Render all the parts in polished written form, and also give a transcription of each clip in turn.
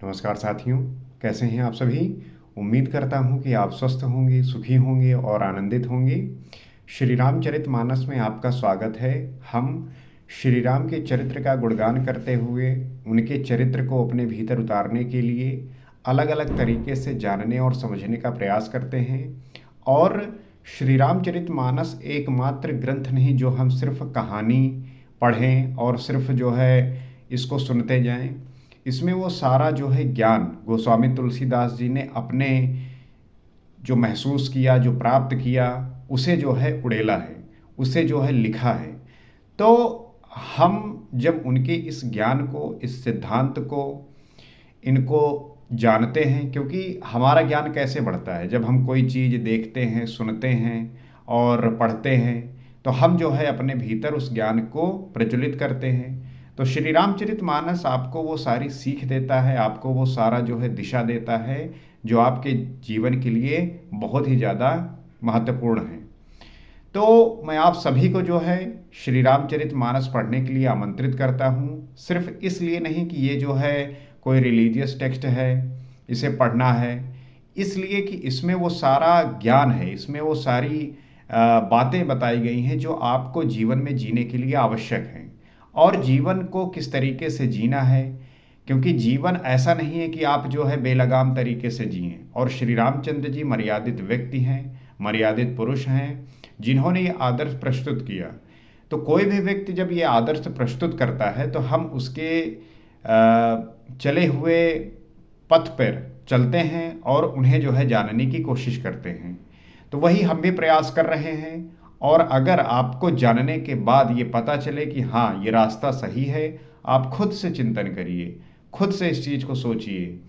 नमस्कार साथियों, कैसे हैं आप सभी। उम्मीद करता हूं कि आप स्वस्थ होंगे, सुखी होंगे और आनंदित होंगे। श्री रामचरितमानस में आपका स्वागत है। हम श्री राम के चरित्र का गुणगान करते हुए उनके चरित्र को अपने भीतर उतारने के लिए अलग अलग तरीके से जानने और समझने का प्रयास करते हैं। और श्री रामचरितमानस एकमात्र ग्रंथ नहीं जो हम सिर्फ कहानी पढ़ें और सिर्फ जो है इसको सुनते जाएं। इसमें वो सारा जो है ज्ञान गोस्वामी तुलसीदास जी ने अपने जो महसूस किया, जो प्राप्त किया, उसे जो है उड़ेला है, उसे जो है लिखा है। तो हम जब उनके इस ज्ञान को, इस सिद्धांत को, इनको जानते हैं, क्योंकि हमारा ज्ञान कैसे बढ़ता है जब हम कोई चीज़ देखते हैं, सुनते हैं और पढ़ते हैं, तो हम जो है अपने भीतर उस ज्ञान को प्रज्वलित करते हैं। तो श्री रामचरितमानस आपको वो सारी सीख देता है, आपको वो सारा जो है दिशा देता है जो आपके जीवन के लिए बहुत ही ज़्यादा महत्वपूर्ण है। तो मैं आप सभी को जो है श्री रामचरितमानस पढ़ने के लिए आमंत्रित करता हूँ। सिर्फ इसलिए नहीं कि ये जो है कोई रिलीजियस टेक्स्ट है, इसे पढ़ना है, इसलिए कि इसमें वो सारा ज्ञान है, इसमें वो सारी बातें बताई गई हैं जो आपको जीवन में जीने के लिए आवश्यक हैं। और जीवन को किस तरीके से जीना है, क्योंकि जीवन ऐसा नहीं है कि आप जो है बेलगाम तरीके से जिएं। और श्री रामचंद्र जी मर्यादित व्यक्ति हैं, मर्यादित पुरुष हैं जिन्होंने ये आदर्श प्रस्तुत किया। तो कोई भी व्यक्ति जब ये आदर्श प्रस्तुत करता है तो हम उसके चले हुए पथ पर चलते हैं और उन्हें जो है जानने की कोशिश करते हैं। तो वही हम भी प्रयास कर रहे हैं। और अगर आपको जानने के बाद ये पता चले कि हाँ ये रास्ता सही है, आप खुद से चिंतन करिए, खुद से इस चीज़ को सोचिए,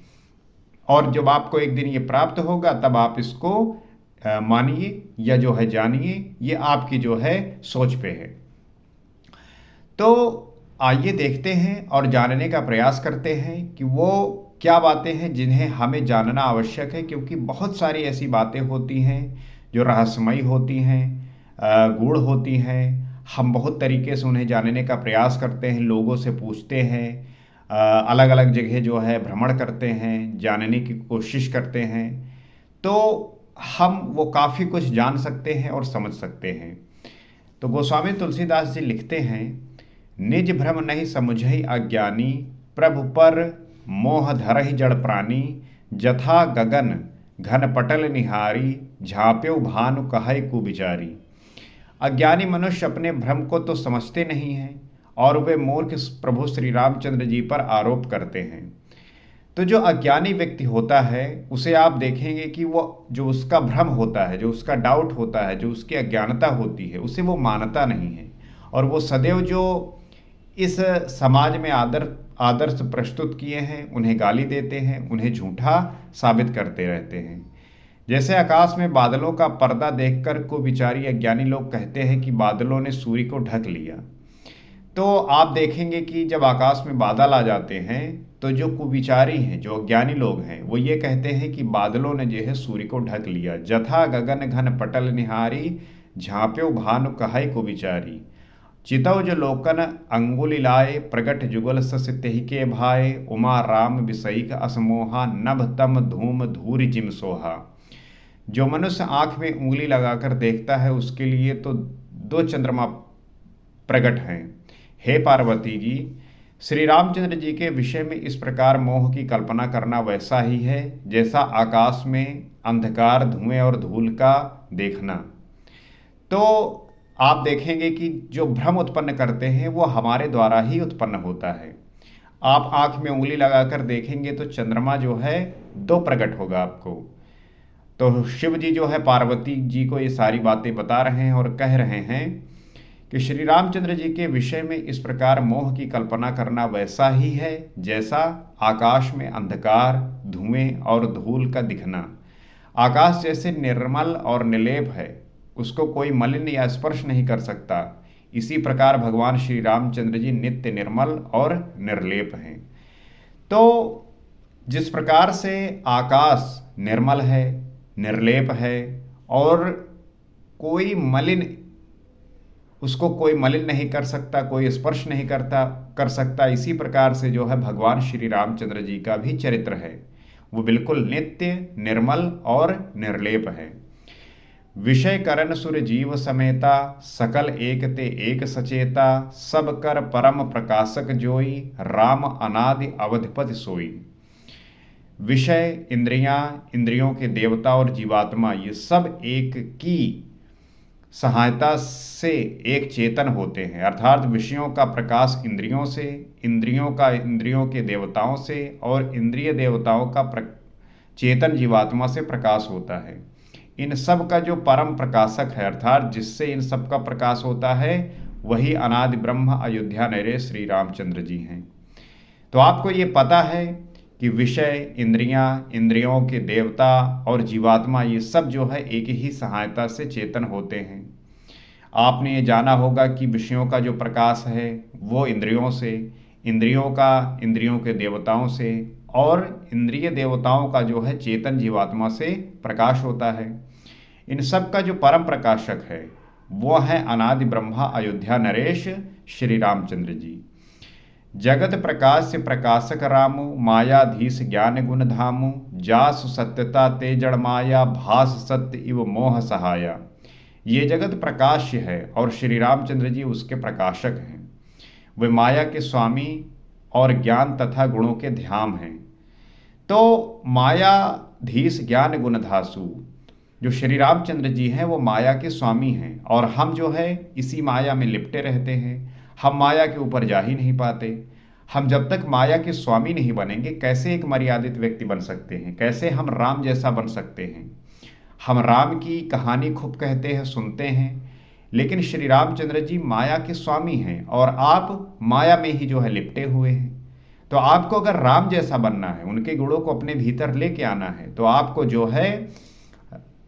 और जब आपको एक दिन ये प्राप्त होगा तब आप इसको मानिए या जो है जानिए। ये आपकी जो है सोच पे है। तो आइए देखते हैं और जानने का प्रयास करते हैं कि वो क्या बातें हैं जिन्हें हमें जानना आवश्यक है, क्योंकि बहुत सारी ऐसी बातें होती हैं जो रहस्यमयी होती हैं, गूढ़ होती हैं। हम बहुत तरीके से उन्हें जानने का प्रयास करते हैं, लोगों से पूछते हैं, अलग अलग जगह जो है भ्रमण करते हैं, जानने की कोशिश करते हैं। तो हम वो काफ़ी कुछ जान सकते हैं और समझ सकते हैं। तो गोस्वामी तुलसीदास जी लिखते हैं, निज भ्रम नहीं समुझई अज्ञानी, प्रभु पर मोह धरहि जड़ प्राणी, जथा गगन घन पटल निहारी, झाँप्यो भानु कहै कुविचारी। अज्ञानी मनुष्य अपने भ्रम को तो समझते नहीं हैं और वे मूर्ख प्रभु श्री रामचंद्र जी पर आरोप करते हैं। तो जो अज्ञानी व्यक्ति होता है उसे आप देखेंगे कि वो जो उसका भ्रम होता है, जो उसका डाउट होता है, जो उसकी अज्ञानता होती है, उसे वो मानता नहीं है। और वो सदैव जो इस समाज में आदर्श प्रस्तुत किए हैं उन्हें गाली देते हैं, उन्हें झूठा साबित करते रहते हैं। जैसे आकाश में बादलों का पर्दा देखकर कुविचारी अज्ञानी लोग कहते हैं कि बादलों ने सूर्य को ढक लिया। तो आप देखेंगे कि जब आकाश में बादल आ जाते हैं तो जो कुविचारी हैं, जो अज्ञानी लोग हैं, वो ये कहते हैं कि बादलों ने जो है सूर्य को ढक लिया। जथा गगन घन पटल निहारी, झाँप्यो भानु कहै कुविचारी। चितव जो लोकन अंगुली लाए, प्रगट जुगल सस तेहि के भाए, उमा राम बिसईक असमोहा, नभ तम धूम धूरि जिम सोहा। जो मनुष्य आंख में उंगली लगाकर देखता है उसके लिए तो दो चंद्रमा प्रकट हैं। हे पार्वती जी, श्री रामचंद्र जी के विषय में इस प्रकार मोह की कल्पना करना वैसा ही है जैसा आकाश में अंधकार, धुएं और धूल का देखना। तो आप देखेंगे कि जो भ्रम उत्पन्न करते हैं वो हमारे द्वारा ही उत्पन्न होता है। आप आंख में उंगली लगाकर देखेंगे तो चंद्रमा जो है दो प्रकट होगा आपको। तो शिव जी जो है पार्वती जी को ये सारी बातें बता रहे हैं और कह रहे हैं कि श्री रामचंद्र जी के विषय में इस प्रकार मोह की कल्पना करना वैसा ही है जैसा आकाश में अंधकार, धुएं और धूल का दिखना। आकाश जैसे निर्मल और निर्लेप है, उसको कोई मलिन या स्पर्श नहीं कर सकता, इसी प्रकार भगवान श्री रामचंद्र जी नित्य निर्मल और निर्लेप हैं। तो जिस प्रकार से आकाश निर्मल है, निर्लेप है और कोई मलिन उसको कोई मलिन नहीं कर सकता, कोई स्पर्श नहीं कर सकता। इसी प्रकार से जो है भगवान श्री रामचंद्र जी का भी चरित्र है, वो बिल्कुल नित्य, निर्मल और निर्लेप है। विषय करण सुर जीव समेता, सकल एक ते एक सचेता, सब कर परम प्रकाशक जोई, राम अनादि अवधिपति सोई। विषय, इंद्रियां, इंद्रियों के देवता और जीवात्मा, ये सब एक की सहायता से एक चेतन होते हैं। अर्थात विषयों का प्रकाश इंद्रियों से, इंद्रियों का इंद्रियों के देवताओं से, और इंद्रिय देवताओं का चेतन जीवात्मा से प्रकाश होता है। इन सब का जो परम प्रकाशक है, अर्थात जिससे इन सब का प्रकाश होता है, वही अनादि ब्रह्म अयोध्या नरेश श्री रामचंद्र जी हैं। तो आपको ये पता है कि विषय, इंद्रियां, इंद्रियों के देवता और जीवात्मा, ये सब जो है एक ही सहायता से चेतन होते हैं। आपने ये जाना होगा कि विषयों का जो प्रकाश है वो इंद्रियों से, इंद्रियों का इंद्रियों के देवताओं से, और इंद्रिय देवताओं का जो है चेतन जीवात्मा से प्रकाश होता है। इन सब का जो परम प्रकाशक है वो है अनादि ब्रह्मा अयोध्या नरेश श्री रामचंद्र जी। जगत प्रकाश से प्रकाशक रामु, मायाधीश ज्ञान गुण धामु, जासु सत्यता ते जड़ माया, भास सत्य इव मोह सहाया। ये जगत प्रकाश्य है और श्री रामचंद्र जी उसके प्रकाशक हैं। वे माया के स्वामी और ज्ञान तथा गुणों के धाम हैं। तो मायाधीश ज्ञान गुण धासु, जो श्री रामचंद्र जी हैं वो माया के स्वामी हैं, और हम जो है इसी माया में लिपटे रहते हैं। हम माया के ऊपर जा ही नहीं पाते। हम जब तक माया के स्वामी नहीं बनेंगे, कैसे एक मर्यादित व्यक्ति बन सकते हैं? कैसे हम राम जैसा बन सकते हैं? हम राम की कहानी खूब कहते हैं, सुनते हैं, लेकिन श्री रामचंद्र जी माया के स्वामी हैं और आप माया में ही जो है लिपटे हुए हैं। तो आपको अगर राम जैसा बनना है, उनके गुणों को अपने भीतर लेके आना है, तो आपको जो है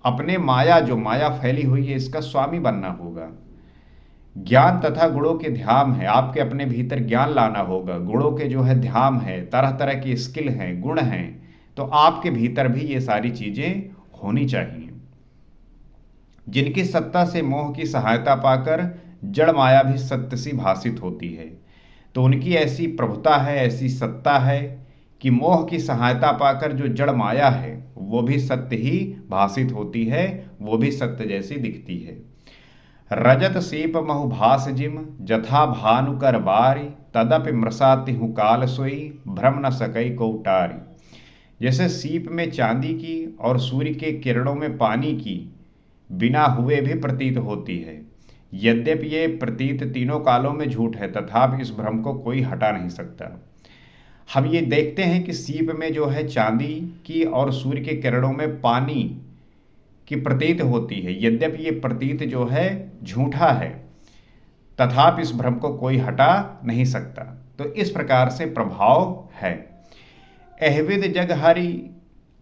अपने जो माया फैली हुई है, इसका स्वामी बनना होगा। ज्ञान तथा गुणों के ध्यान है, आपके अपने भीतर ज्ञान लाना होगा। गुणों के जो है ध्यान है, तरह तरह की स्किल हैं, गुण हैं, तो आपके भीतर भी ये सारी चीजें होनी चाहिए। जिनकी सत्ता से मोह की सहायता पाकर जड़ माया भी सत्य सी भासित होती है, तो उनकी ऐसी प्रभुता है, ऐसी सत्ता है कि मोह की सहायता पाकर जो जड़ माया है वो भी सत्य ही भासित होती है, वो भी सत्य जैसी दिखती है। रजत सीप महु भास जिम, जथा भानु कर बारी, तदपि मृषाति हूँ काल सोई, भ्रम न सकई को उटारी। जैसे सीप में चांदी की और सूर्य के किरणों में पानी की बिना हुए भी प्रतीत होती है। यद्यपि ये प्रतीत तीनों कालों में झूठ है, तथापि इस भ्रम को कोई हटा नहीं सकता। हम ये देखते हैं कि सीप में जो है चांदी की और सूर्य के किरणों में पानी की प्रतीत होती है। यद्यपि ये प्रतीत जो है झूठा है, तथापि इस भ्रम को कोई हटा नहीं सकता। तो इस प्रकार से प्रभाव है। अहविद जग हरि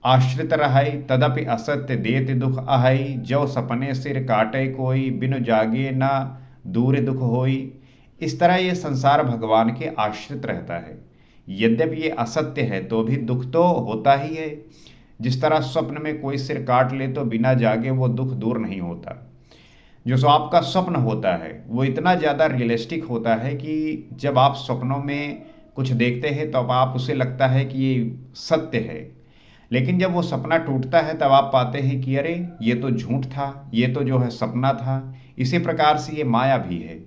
आश्रित रहई, तदपि असत्य देत दुख अहई, जो सपने सिर काटे कोई, बिनु जागे ना दूर दुख होई। इस तरह ये संसार भगवान के आश्रित रहता है। यद्यपि ये असत्य है तो भी दुख तो होता ही है। जिस तरह स्वप्न में कोई सिर काट ले तो बिना जागे वो दुख दूर नहीं होता। जो आपका स्वप्न होता है वो इतना ज़्यादा रियलिस्टिक होता है कि जब आप स्वप्नों में कुछ देखते हैं तब आप उसे लगता है कि ये सत्य है, लेकिन जब वो सपना टूटता है तब आप पाते हैं कि अरे ये तो झूठ था, ये तो जो है सपना था। इसी प्रकार से ये माया भी है।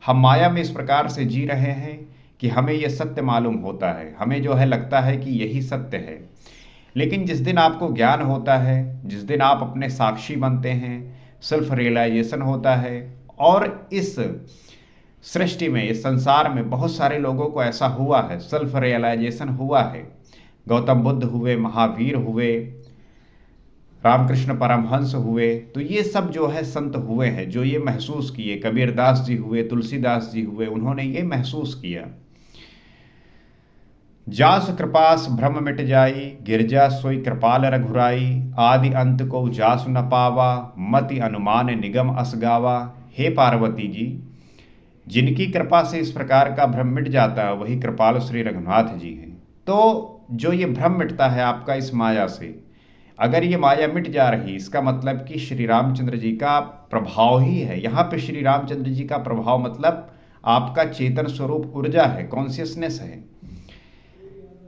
हम माया में इस प्रकार से जी रहे हैं कि हमें ये सत्य मालूम होता है, हमें जो है लगता है कि यही सत्य है। लेकिन जिस दिन आपको ज्ञान होता है, जिस दिन आप अपने साक्षी बनते हैं, सेल्फ रियलाइजेशन होता है, और इस सृष्टि में, इस संसार में बहुत सारे लोगों को ऐसा हुआ है, सेल्फ रियलाइजेशन हुआ है। गौतम बुद्ध हुए, महावीर हुए, रामकृष्ण परमहंस हुए, तो ये सब जो है संत हुए हैं जो ये महसूस किए। कबीरदास जी हुए, तुलसीदास जी हुए, उन्होंने ये महसूस किया। जास कृपास भ्रम मिट जाई, गिरजा सोई कृपाल रघुराई, आदि अंत को जासु न पावा, मति अनुमान निगम असगावा। हे पार्वती जी, जिनकी कृपा से इस प्रकार का भ्रम मिट जाता है वही कृपाल श्री रघुनाथ जी हैं। तो जो ये भ्रम मिटता है आपका इस माया से, अगर ये माया मिट जा रही, इसका मतलब कि श्री रामचंद्र जी का प्रभाव ही है। यहाँ पे श्री रामचंद्र जी का प्रभाव मतलब आपका चेतन स्वरूप ऊर्जा है, कॉन्शियसनेस है,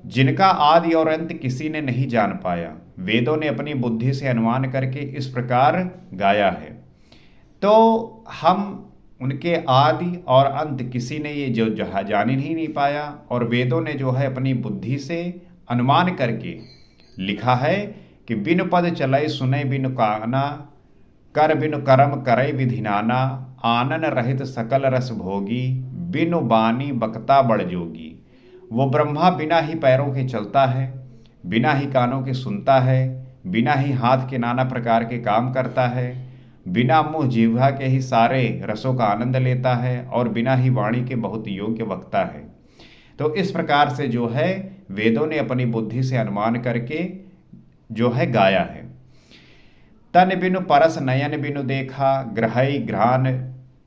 जिनका आदि और अंत किसी ने नहीं जान पाया। वेदों ने अपनी बुद्धि से अनुमान करके इस प्रकार गाया है। तो हम उनके आदि और अंत किसी ने ये जो जान ही नहीं पाया, और वेदों ने जो है अपनी बुद्धि से अनुमान करके लिखा है कि बिनु पद चलय सुनय बिनु काना, कर बिनु करम करय विधि नाना, आनन रहित सकल रस भोगी, बिनु बानी बकता बड़ जोगी। वो ब्रह्मा बिना ही पैरों के चलता है, बिना ही कानों के सुनता है, बिना ही हाथ के नाना प्रकार के काम करता है, बिना मुंह जिह्वा के ही सारे रसों का आनंद लेता है, और बिना ही वाणी के बहुत योग्य वक्ता है। तो इस प्रकार से जो है वेदों ने अपनी बुद्धि से अनुमान करके जो है गाया है। तन बिनु परस नयन बिनु देखा, ग्रहई घ्राण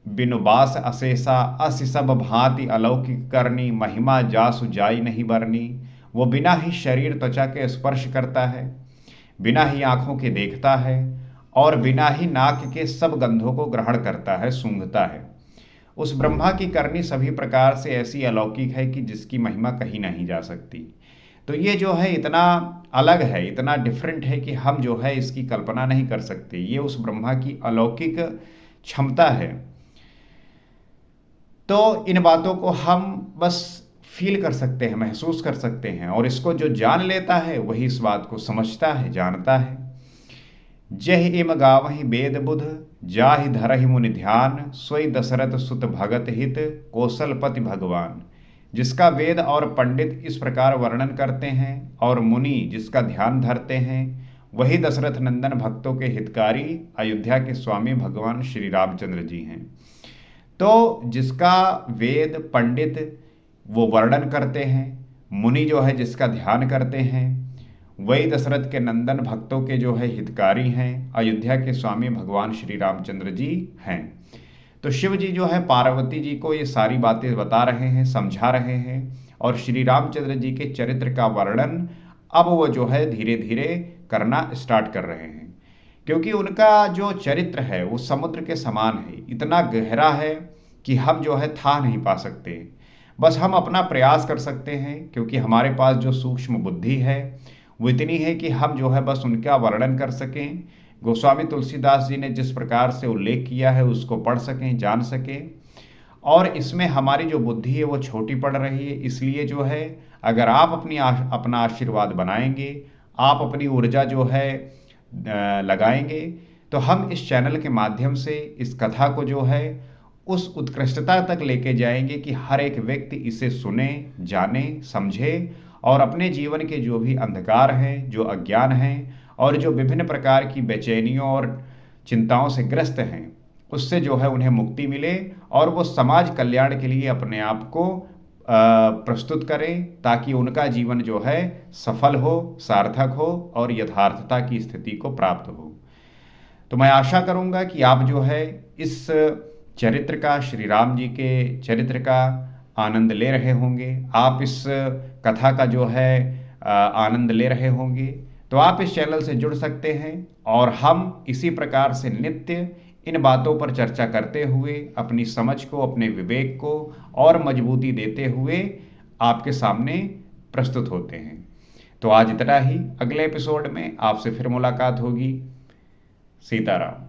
बिनु बास अशेषा, अस सब भांति अलौकिक करनी, महिमा जासु जाई नहीं बरनी। वो बिना ही शरीर त्वचा के स्पर्श करता है, बिना ही आंखों के देखता है, और बिना ही नाक के सब गंधों को ग्रहण करता है, सूंघता है। उस ब्रह्मा की करनी सभी प्रकार से ऐसी अलौकिक है कि जिसकी महिमा कहीं नहीं जा सकती। तो ये जो है इतना अलग है, इतना डिफरेंट है कि हम जो है इसकी कल्पना नहीं कर सकते। ये उस ब्रह्मा की अलौकिक क्षमता है। तो इन बातों को हम बस फील कर सकते हैं, महसूस कर सकते हैं, और इसको जो जान लेता है वही इस बात को समझता है, जानता है। जह इम गावहि वेद बुध, जाहि धरहि मुनि ध्यान, सोई दशरथ सुत भगत हित, कौशलपति भगवान। जिसका वेद और पंडित इस प्रकार वर्णन करते हैं और मुनि जिसका ध्यान धरते हैं, वही दशरथ नंदन भक्तों के हितकारी अयोध्या के स्वामी भगवान श्री रामचंद्र जी हैं। तो जिसका वेद पंडित वो वर्णन करते हैं, मुनि जो है जिसका ध्यान करते हैं, वही दशरथ के नंदन भक्तों के जो है हितकारी हैं, अयोध्या के स्वामी भगवान श्री रामचंद्र जी हैं। तो शिव जी जो है पार्वती जी को ये सारी बातें बता रहे हैं, समझा रहे हैं, और श्री रामचंद्र जी के चरित्र का वर्णन अब वो जो है धीरे धीरे करना स्टार्ट कर रहे हैं, क्योंकि उनका जो चरित्र है वो समुद्र के समान है, इतना गहरा है कि हम जो है था नहीं पा सकते। बस हम अपना प्रयास कर सकते हैं, क्योंकि हमारे पास जो सूक्ष्म बुद्धि है वो इतनी है कि हम जो है बस उनका वर्णन कर सकें। गोस्वामी तुलसीदास जी ने जिस प्रकार से उल्लेख किया है उसको पढ़ सकें, जान सकें। और इसमें हमारी जो बुद्धि है वो छोटी पड़ रही है, इसलिए जो है अगर आप अपना आशीर्वाद बनाएंगे, आप अपनी ऊर्जा जो है लगाएंगे, तो हम इस चैनल के माध्यम से इस कथा को जो है उस उत्कृष्टता तक लेके जाएंगे कि हर एक व्यक्ति इसे सुने, जाने, समझे, और अपने जीवन के जो भी अंधकार हैं, जो अज्ञान हैं, और जो विभिन्न प्रकार की बेचैनियों और चिंताओं से ग्रस्त हैं, उससे जो है उन्हें मुक्ति मिले, और वो समाज कल्याण के लिए अपने आप को प्रस्तुत करें, ताकि उनका जीवन जो है सफल हो, सार्थक हो, और यथार्थता की स्थिति को प्राप्त हो। तो मैं आशा करूंगा कि आप जो है इस चरित्र का, श्री राम जी के चरित्र का आनंद ले रहे होंगे, आप इस कथा का जो है आनंद ले रहे होंगे। तो आप इस चैनल से जुड़ सकते हैं, और हम इसी प्रकार से नित्य इन बातों पर चर्चा करते हुए अपनी समझ को, अपने विवेक को और मजबूती देते हुए आपके सामने प्रस्तुत होते हैं। तो आज इतना ही, अगले एपिसोड में आपसे फिर मुलाकात होगी। सीताराम।